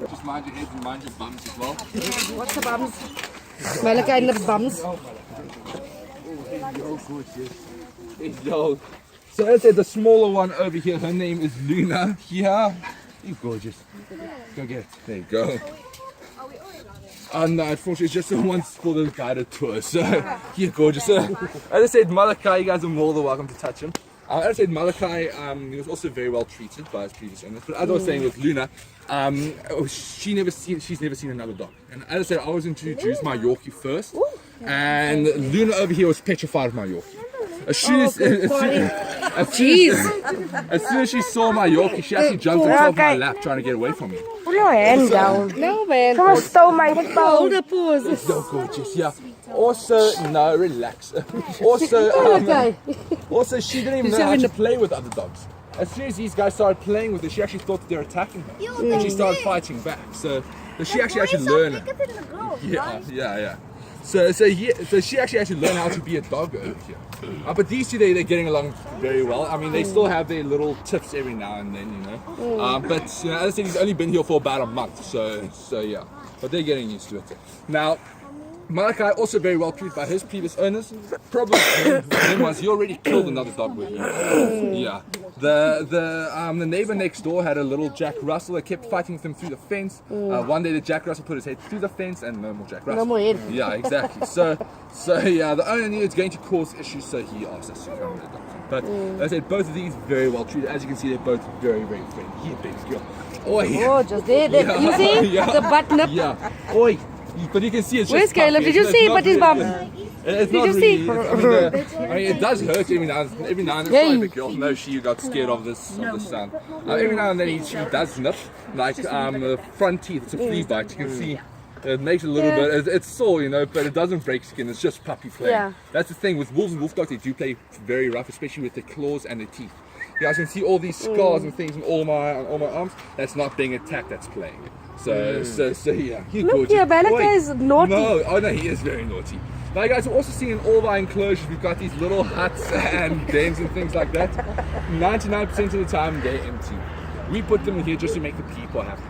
Just mind your heads and mind your bums as well. What's the bums? Malachi and the bums. Yo. So as I said, the smaller one over here, her name is Luna. Here. You're gorgeous. Go get it. There you go. No, unfortunately, it's just the ones for the guided tour. So, you're gorgeous. So, as I said, Malachi, you guys are more than welcome to touch him. As I said, Malachi, he was also very well treated by his previous owners. But as I was saying with Luna, she's never seen another dog. And as I said, I was introduced my Yorkie first, and Luna over here was petrified of my Yorkie. As soon as she saw my Yorkie, she actually jumped on my lap trying to get away from me. Put your hand down. No, man. Someone stole my phone. Hold the pose. It's so gorgeous, yeah. Also, no, relax. Also, also, she didn't even know how to play with other dogs. As soon as these guys started playing with her, she actually thought that they were attacking her, and she started fighting back. So she actually learned. Yeah. So she actually learned how to be a dog over here. But these two, they're getting along very well. I mean, they still have their little tips every now and then, you know. But as I said, he's only been here for about a month, so yeah. But they're getting used to it. Now, Malachi also very well treated by his previous owners. Problem with him was he already killed another dog with him. Yeah. The neighbor next door had a little Jack Russell that kept fighting with him through the fence. One day the Jack Russell put his head through the fence and no more Jack Russell. No more head. Yeah, exactly. So yeah, the owner knew it's going to cause issues, so he asked us to come and adopt him. But as I said, both of these very well treated. As you can see, they're both very, very friendly. Here, baby girl. Oi. Oh, just there. You see? The butt nip. Yeah. Oi. But you can see it's Where's just Caleb? puffy. Did you see? But his bum. It's not you really, see? I mean, it does hurt every now and then. Sorry, big girl. No, she got scared of this sound. Every now and then she does nip, like the front teeth. It's a flea bite. You can see it makes it a little bit. It's sore, you know, but it doesn't break skin. It's just puppy play. Yeah. That's the thing with wolves and wolf dogs. They do play very rough, especially with their claws and their teeth. You guys can see all these scars and things on all my arms. That's not being attacked. That's playing. So yeah. Look here, Malachi is naughty. No, he is very naughty. Now, guys, we're also seeing in all our enclosures, we've got these little huts and dens and things like that. 99% of the time, they're empty. We put them here just to make the people happy.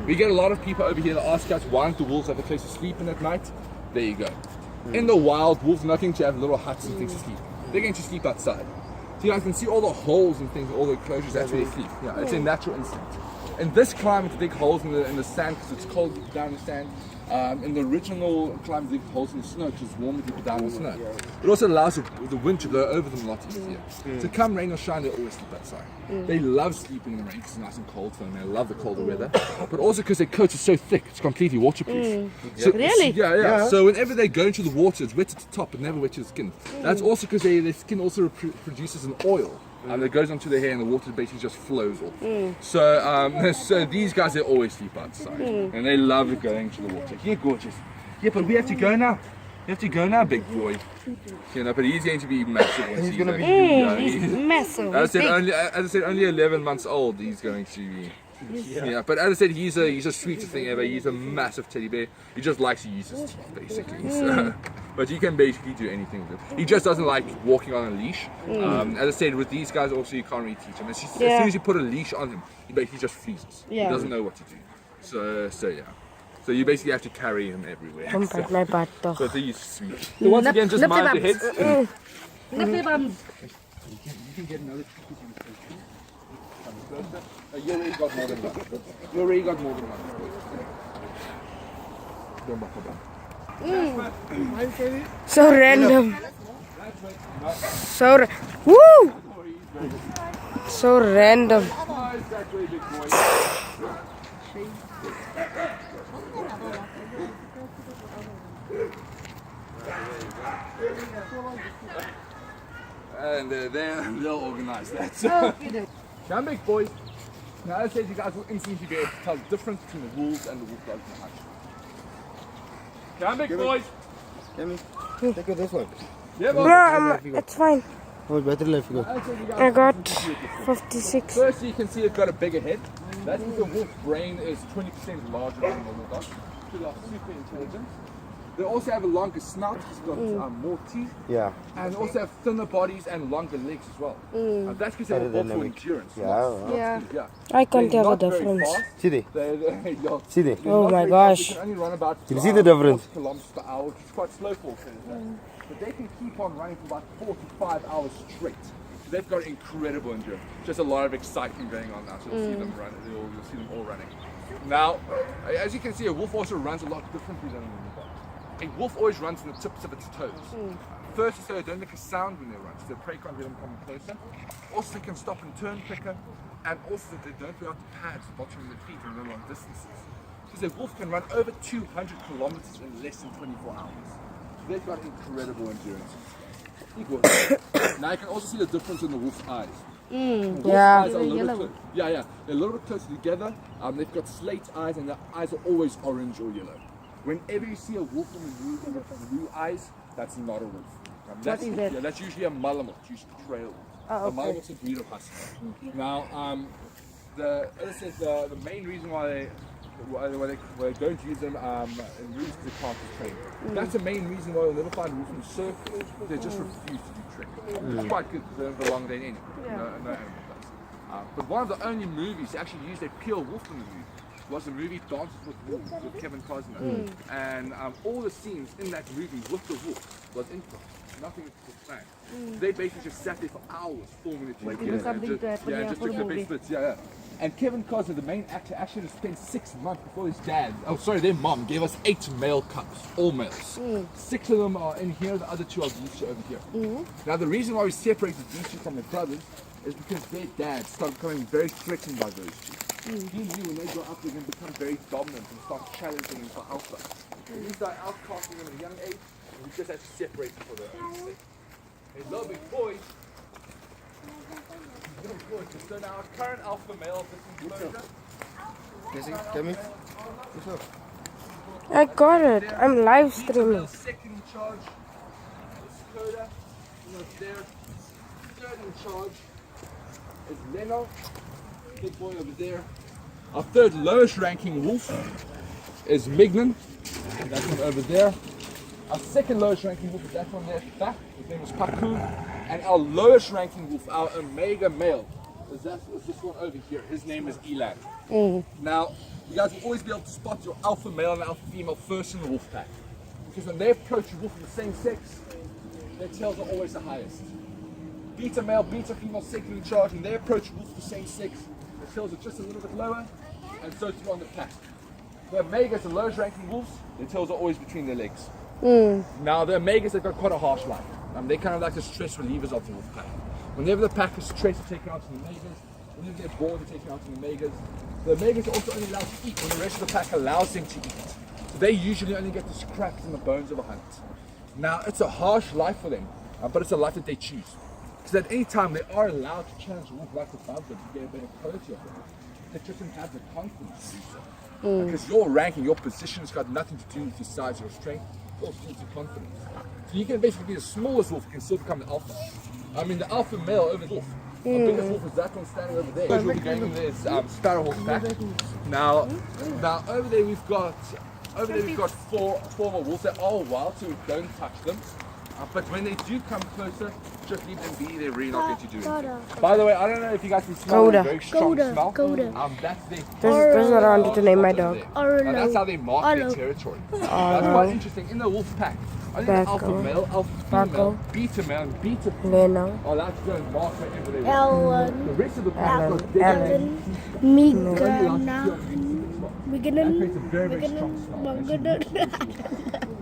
We get a lot of people over here that ask us, why don't the wolves have a place to sleep in at night? There you go. In the wild, wolves are not going to have little huts and things to sleep. They're going to sleep outside. So you guys can see all the holes and things, all the enclosures, that's where they sleep. Yeah, it's a natural instinct. In this climate, the big holes in the sand because it's cold deep down in the sand. In the original climate, the big holes in the snow because it's warmer deep down in the snow. It also allows the wind to blow over them a lot easier. So come rain or shine, they always sleep outside. They love sleeping in the rain because it's nice and cold for them. They love the colder weather. But also because their coat is so thick, it's completely waterproof. So, Really? Yeah. So whenever they go into the water, it's wet at the top but never wet to the skin. That's also because their skin also produces an oil. That goes onto their hair and the water basically just flows off. So these guys, they always sleep outside. And they love going to the water. You're gorgeous. Yeah, but we have to go now. You have to go now, big boy. You know, but he's going to be massive once he's going to be... He's massive. As I said, only 11 months old, he's going to be... Yeah, but as I said, he's a sweetest thing ever. He's a massive teddy bear. He just likes to use his teeth, basically. So, but you can basically do anything with him. He just doesn't like walking on a leash. As I said, with these guys also, you can't really teach him. As soon as you put a leash on him, he basically just freezes. Yeah. He doesn't know what to do. So yeah. So you basically have to carry him everywhere. Come back, my butt, dog. So he's sweet. So once again, just mind your heads. Nip the bums. You can get another piece of closer. You already got more than one. Don't buckle down. So random. Woo! So random. And they'll organize that. So. Come big boys. Now as I said, you guys will instantly be able to tell the difference between the wolves and the wolf dogs in the hutch. Come big boys. Cammy, take it this one. Yeah, No, it's fine. How much battery life you got? I got 56. First, you can see it's got a bigger head. That's because the wolf's brain is 20% larger than the normal dog. So they are super intelligent. They also have a longer snout, it's got more teeth, Yeah. and also have thinner bodies and longer legs as well. That's because they're built for Aerodynamic. endurance. Yeah, not yeah. speed, yeah. I can't They're tell the not very difference. fast. See there? Yeah. See there? They're Oh not my very fast. gosh. They can only run about You see the difference? 40 kilometers per hour, which is quite slow for them. But they can keep on running for about 4 to 5 hours straight. So they've got incredible endurance. Just a lot of excitement going on now. So you'll see them run. You'll see them all running. Now, as you can see, a wolf also runs a lot differently than a wolf. A wolf always runs on the tips of its toes. First, so they don't make a sound when they run, so the prey can't get them coming closer. Also, they can stop and turn quicker, and also they don't put out the pads bottom of their feet in the long distances. Because a wolf can run over 200 kilometers in less than 24 hours. They've got incredible endurance. Now you can also see the difference in the wolf's eyes. Wolf's Yeah. eyes are a little Yellow. bit they're a little bit closer together. They've got slate eyes, and the eyes are always orange or yellow. Whenever you see a wolf in with blue eyes, that's not a wolf. That's, is it? Yeah, that's usually a malamute, usually a trail wolf. Oh, A okay. malamute's a breed of husky. Now, as I said, the main reason why they don't use them in movies is because they can't be trained. That's the main reason why you'll never find wolves in the circus. They just refuse to be trained. It's quite good because they don't belong there anyway. Yeah. No animal does. But one of the only movies that actually used a pure wolf in the movie was the movie Dances with Wolves with Kevin Costner. And all the scenes in that movie with the wolf was improv. Nothing was planned. They basically just sat there for hours filming it Waiting together. for something and to happen, yeah, yeah, just for took the the best movie. bits, yeah. And Kevin Costner, the main actor, actually spent 6 months before his dad, their mom, gave us 8 male cubs, all males. 6 of them are in here, the other 2 are these 2 over here. Now the reason why we separated these 2 from their brothers is because their dad started becoming very threatened by those 2. He knew when they grow up they're going to become very dominant and start challenging him for alpha. And he started outcasting them at a young age, and we just had to separate them for their own sake. Hey, little big boys. So now our current alpha male of this enclosure. Casey, come in. What's up? I got it. I'm live streaming. Second in charge is Coda. There. Third in charge is Leno. Big boy over there. Our third lowest ranking wolf is Mignon. That one over there. Our second lowest ranking wolf is that one there at the back. His name is Paku. And our lowest ranking wolf, our omega male, is this one over here. His name is Elan. Now, you guys will always be able to spot your alpha male and alpha female first in the wolf pack. Because when they approach a wolf of the same sex, their tails are always the highest. Beta male, beta female second in charge, and they approach a wolf of the same sex, their tails are just a little bit lower, and so too on the pack. The omegas, the lowest ranking wolves, their tails are always between their legs. Now the omegas have got quite a harsh life. They're kind of like the stress relievers of the wolf pack. Whenever the pack is stressed, they take out the omegas. Whenever they're bored, they take out the omegas. The omegas are also only allowed to eat when the rest of the pack allows them to eat. So they usually only get the scraps and the bones of a hunt. Now it's a harsh life for them, but it's a life that they choose. Because at any time they are allowed to challenge a wolf right above them to get a better quality of them. They just don't have the confidence to do so. Because your ranking, your position has got nothing to do with your size or strength, it all to do with your confidence. So you can basically be the smallest wolf, you can still become the alpha. I mean the alpha male over the wolf. The biggest wolf is that one standing over there. We'll be going in there is Sparrow Wolf pack. Now over there we've got four more wolves that are wild, so we don't touch them. But when they do come closer, just leave them be. They're really not going to do anything. By the way, I don't know if you guys can smell Coda. a very strong smell. Coda. That's their This is what I wanted to name my dog. and that's how they mark their territory. That's quite interesting. In the wolf pack, I think the alpha Paco. male, alpha female, beta male, and beta female Leno. are allowed to go and mark wherever they want. Ellen, The rest of the pack are dead. Ellen. Only allowed to Migana, kill that creates a very, very strong smell.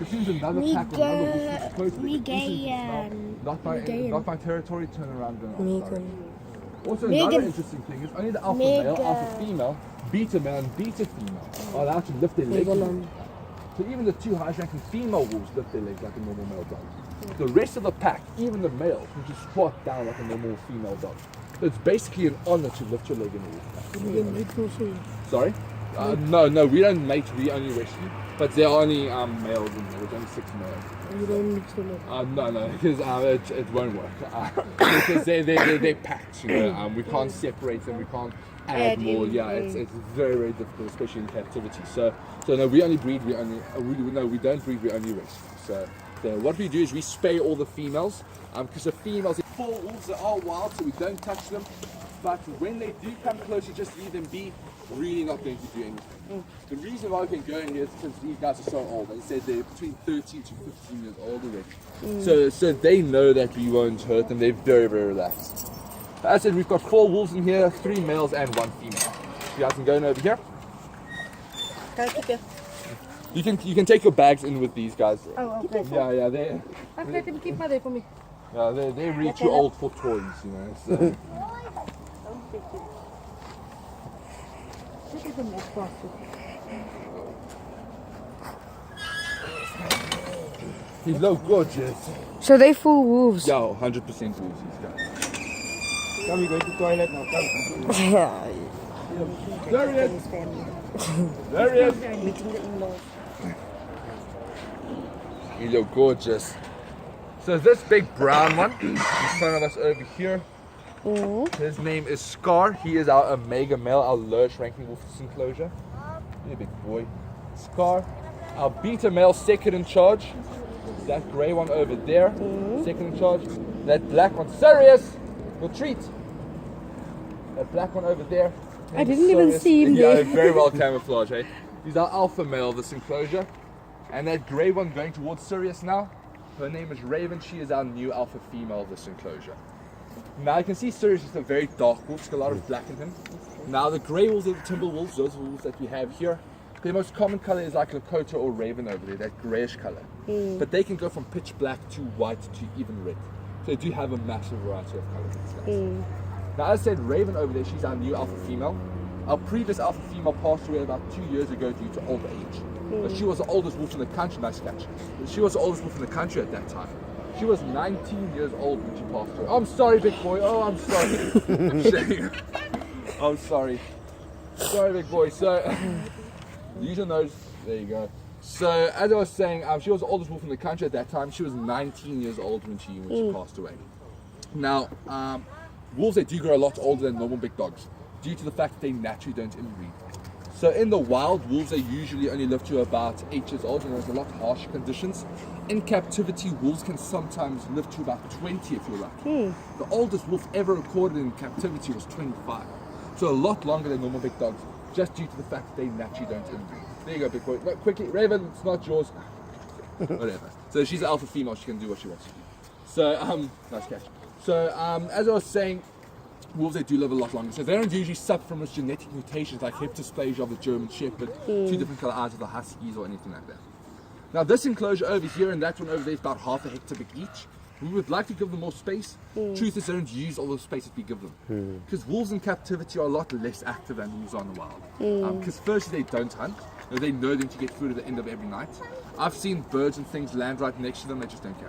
As soon as another pack or another wolf is close to it, Megan. not my territory, turn around and Megan. Also, Megan. another interesting thing is only the alpha male, alpha female, beta male, and beta female are allowed to lift their legs. Megan. So even the 2 highest ranking female wolves lift their legs like a normal male dog. The rest of the pack, even the males, will just squat down like a normal female dog. So it's basically an honor to lift your leg in the wolf pack. Sorry? No, we don't mate, we only rescue. But there are only males in there, there's only 6 males. You don't need to look. No, because it won't work. Because they're packed, we can't separate them, we can't add more. Yeah, it's very, very difficult, especially in captivity. So no, we only breed. We don't breed. We only rescue. So what we do is we spay all the females, because the females, for wolves, they are wild, so we don't touch them. But when they do come close, you just leave them be. Really not going to do anything. The reason why we can go in here is because these guys are so old. They said they're between 13 to 15 years old already. So they know that we won't hurt them. They're very, very relaxed. As I said, we've got 4 wolves in here, 3 males and 1 female. You guys can go in over here. You can take your bags in with these guys. Oh, okay. Yeah, they. I've let him keep my there for me. Yeah, they're really too old for toys, you know. So. He look gorgeous. So they full wolves. Yeah, 100% wolves, these guys. Come, you go to the toilet now. Come. Yeah. There he is. There he is. He look gorgeous. So this big brown one in front of us over here, his name is Scar. He is our Omega male, our lowest ranking wolf in this enclosure. Hey, big boy. Scar. Our beta male, second in charge. That grey one over there, second in charge. That black one, Sirius, your treat. That black one over there. I didn't even see him Yeah, there. very well camouflaged, eh? He's our alpha male, this enclosure. And that grey one going towards Sirius now, her name is Raven. She is our new alpha female of this enclosure. Now you can see Sirius is a very dark wolf, it's got a lot of black in him. Now the grey wolves are the timber wolves, those are the wolves that we have here. The most common color is like Lakota or Raven over there, that greyish color. But they can go from pitch black to white to even red. So they do have a massive variety of colors. Now as I said, Raven over there, she's our new alpha female. Our previous alpha female passed away about 2 years ago due to old age. But she was the oldest wolf in the country, nice catch. She was the oldest wolf in the country at that time. She was 19 years old when she passed away. I'm sorry, big boy. Oh, I'm sorry. I'm sorry. Sorry, big boy. So, use your nose. There you go. So, as I was saying, she was the oldest wolf in the country at that time. She was 19 years old when she passed away. Now, wolves, they do grow a lot older than normal big dogs due to the fact that they naturally don't inbreed. So in the wild, wolves, they usually only live to about 8 years old, and there's a lot harsher conditions. In captivity, wolves can sometimes live to about 20 if you're lucky. The oldest wolf ever recorded in captivity was 25. So a lot longer than normal big dogs, just due to the fact that they naturally don't inbreed. There you go, big boy. No, quickly, Raven, it's not yours. Whatever. So she's an alpha female, she can do what she wants to do. So, nice catch. So, as I was saying, wolves, they do live a lot longer. So they don't usually suffer from those genetic mutations like heptasplasia of the German Shepherd, 2 different color eyes of the Huskies or anything like that. Now this enclosure over here and that one over there is about half a hectare big each. We would like to give them more space. Truth is, they don't use all the space that we give them. Because wolves in captivity are a lot less active than wolves are in the wild. Because firstly, they don't hunt. They know them to get food at the end of every night. I've seen birds and things land right next to them, they just don't care.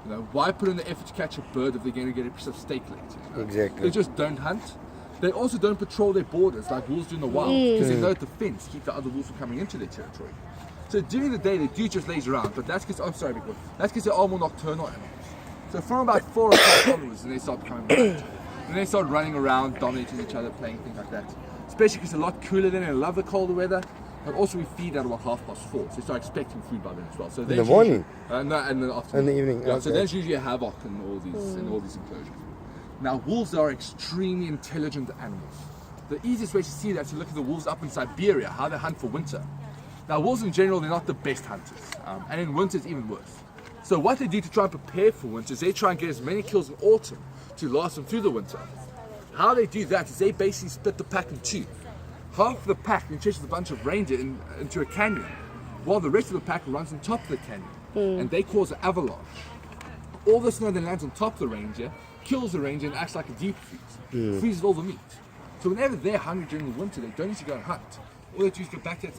You know, why put in the effort to catch a bird if they're going to get a piece of steak later? You know? Exactly. They just don't hunt. They also don't patrol their borders like wolves do in the wild because they know the fence keep the other wolves from coming into their territory. So during the day they do just laze around, but that's because, I'm sorry, big boy, that's because they are more nocturnal animals. So from about 4 o'clock onwards, and they start becoming violent. And they start running around, dominating each other, playing things like that. Especially because it's a lot cooler than they love the colder weather. But also we feed at about 4:30, so they start expecting food by then as well. So In the morning? No, in the afternoon. In the evening, Yeah, okay. so there's usually a havoc in all these enclosures. Now wolves are extremely intelligent animals. The easiest way to see that is to look at the wolves up in Siberia, how they hunt for winter. Now wolves in general, they're not the best hunters, and in winter it's even worse. So what they do to try and prepare for winter is they try and get as many kills in autumn to last them through the winter. How they do that is they basically split the pack in 2. Half of the pack chases a bunch of reindeer into a canyon, while the rest of the pack runs on top of the canyon, and they cause an avalanche. All the snow then lands on top of the reindeer, kills the reindeer, and acts like a deep freeze, freezes all the meat. So whenever they're hungry during the winter, they don't need to go and hunt. All they do is go back to